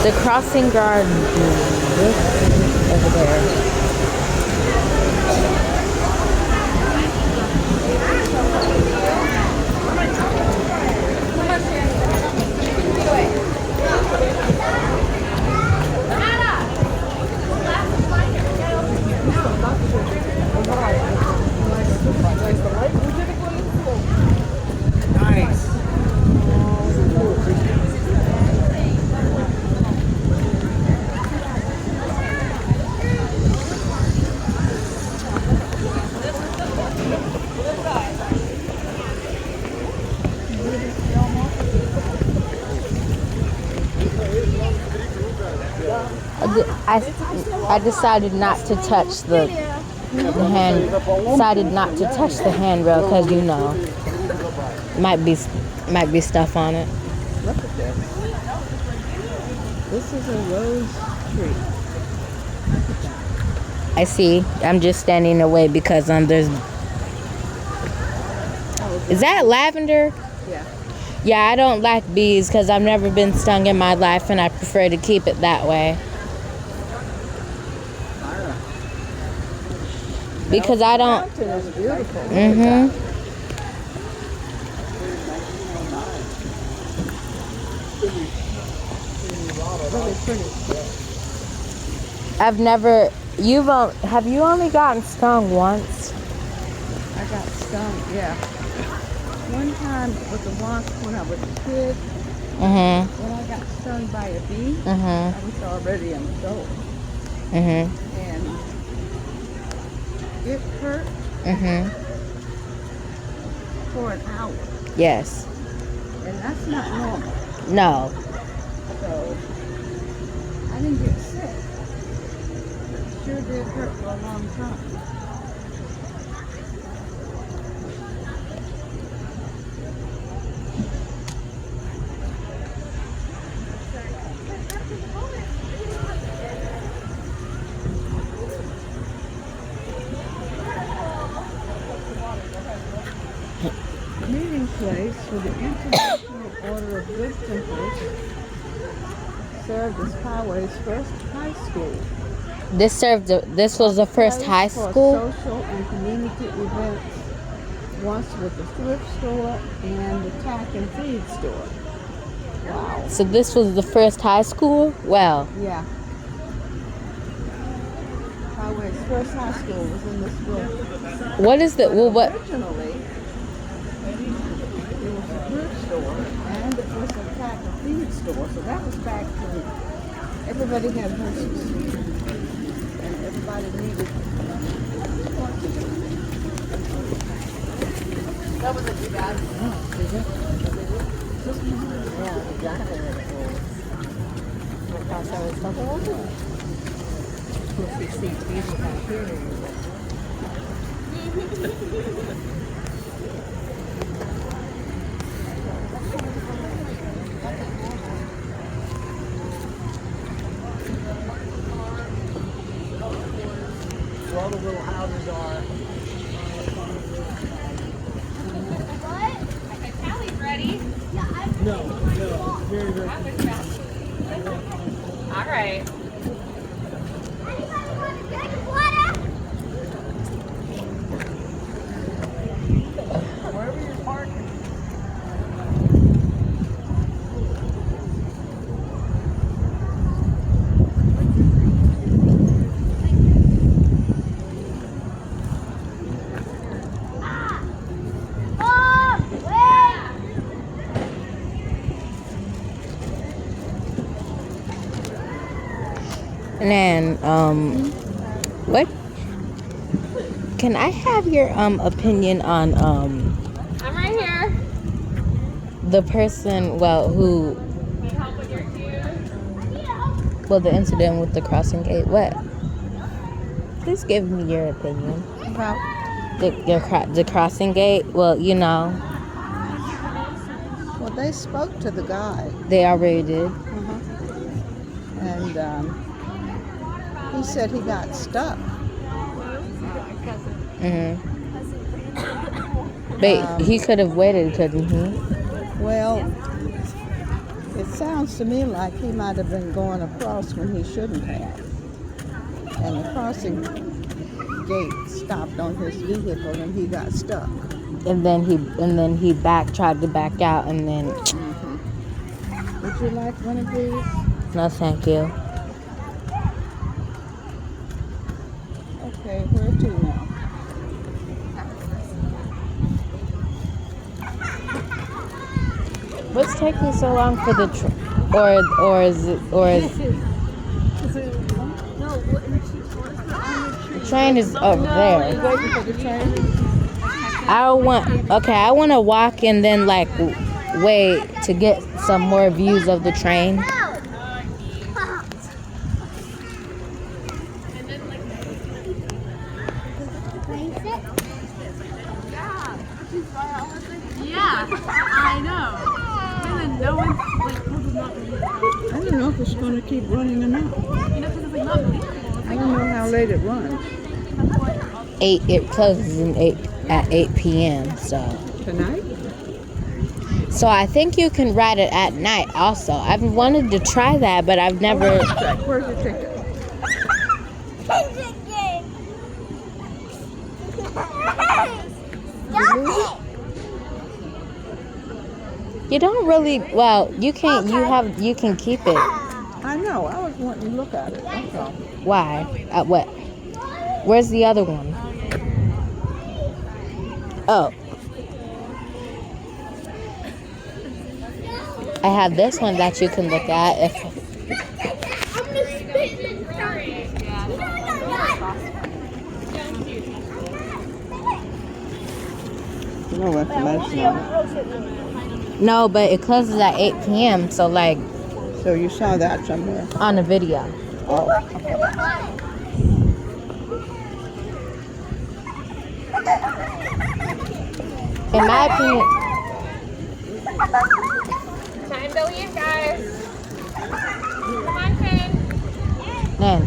The crossing guard over there. Nice. I decided not to touch the hand. Decided not to touch the handrail because you know might be stuff on it. Look at this. This is a rose tree. I see. I'm just standing away because there's. Is that lavender? Yeah. Yeah, I don't like bees because I've never been stung in my life, and I prefer to keep it that way. Because I don't. The mountain is beautiful. Really pretty. I've never. Have you only gotten stung once? I got stung, yeah. One time with a wasp when I was a kid. When I got stung by a bee, I was already an adult. And it hurt for an hour. Yes. And that's not normal. No. So I didn't get sick. It sure did hurt for a long time. Meeting place for the International Order of Good Templars served as Highway's first high school. This was the first high For school? social and community events, once with the thrift store and the tack and feed store. Wow. So this was the first high school? Well. Yeah. Highway's first high school was in this building. What is the, well, what? Originally, it was a thrift store and it was a tack and feed store. So that was back when everybody had horses and everybody needed horses. That was a good guy. Oh, is it? Yeah, exactly. All the little houses are. What? Callie's ready. No, very, very. All right. Wherever you're parking. And then, what? Can I have your opinion on I'm right here. the person, well, who, Need help with your shoes? well, the incident with the crossing gate? What? Please give me your opinion. About The crossing gate. Well, you know, well, they spoke to the guy, they already did. and he said he got stuck. But he could have waited, couldn't he? Well, It sounds to me like he might have been going across when he shouldn't have. And the crossing gate stopped on his vehicle and he got stuck. And then he tried to back out, and then Would you like one of these? no, thank you. Okay, where to now? What's taking so long for the or is the train is over there. Waiting for the train? I want to walk and then like wait to get some more views of the train. Yeah, I know. And then no one's like, I don't know if it's going to keep running or not. because it's like not believable. I don't know how late it runs. 8. It closes at 8 p.m. Tonight? So I think you can ride it at night also. I've wanted to try that, but I've never. Where's your ticket? You don't really. Well, you can't. You can keep it. I know. I was wanting to look at it. That's all. Why? What? Where's the other one? Oh. I have this one that you can look at if. No information on it. No, but it closes at 8 p.m. So like So you saw that somewhere? on the video. Oh. In my opinion, Time to leave, guys. Come on, Finn. Nan.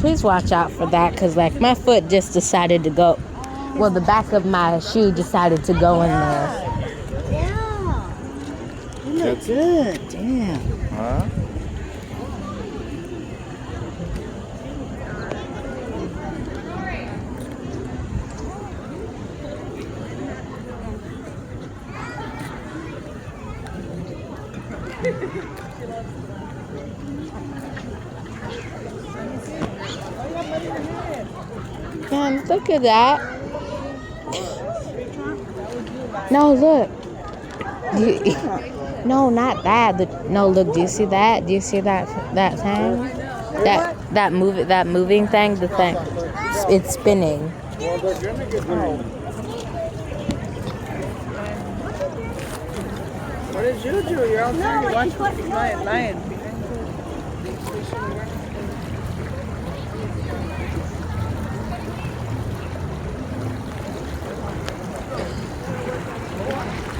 Please watch out for that, cause like my foot just decided to go. Well, the back of my shoe decided to go in there. Yeah. You look good. Damn. Huh? Look at that. No, look. No, not that. No, look. Do you see that? Do you see that thing? That moving thing. The thing. It's spinning. What did you do? You're all trying to watch lying behind you.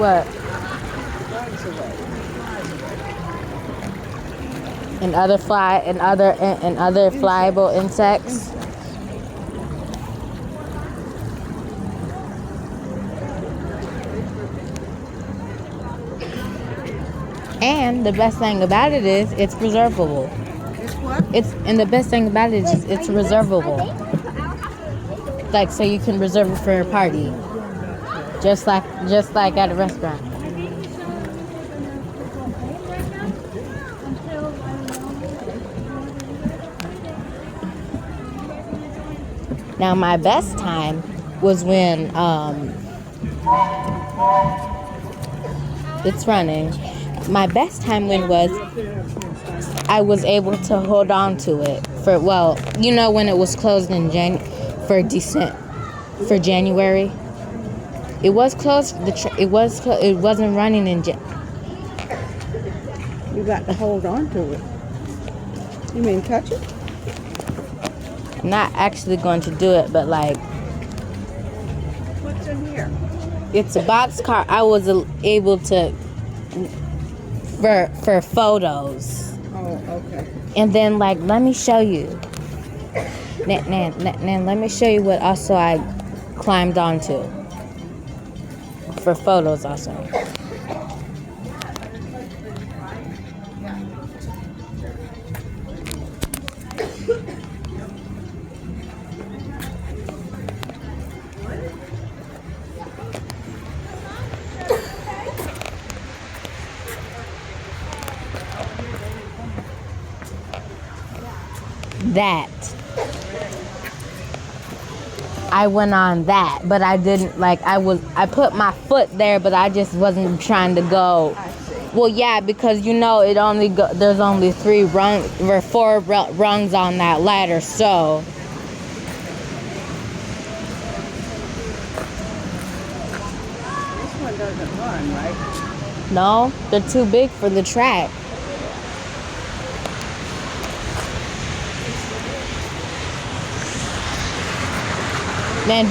What? And other flyable insects. And the best thing about it is it's preservable. The best thing about it is it's reservable. Like so you can reserve it for a party. Just like at a restaurant. Now my best time was when it's running. My best time was I was able to hold on to it for when it was closed in for January. It was closed. It wasn't running in You got to hold on to it. You mean touch it? I'm not actually going to do it, but like What's in here? it's a boxcar. I was able to for photos. Oh, okay. And then like let me show you. Nan, let me show you what also I climbed onto. for photos also. That. I went on that, but I didn't like. I put my foot there, but I just wasn't trying to go. Well, yeah, because you know it only there's only 3 rungs or 4 rungs on that ladder, so. This one doesn't run, right? No, they're too big for the track. Man,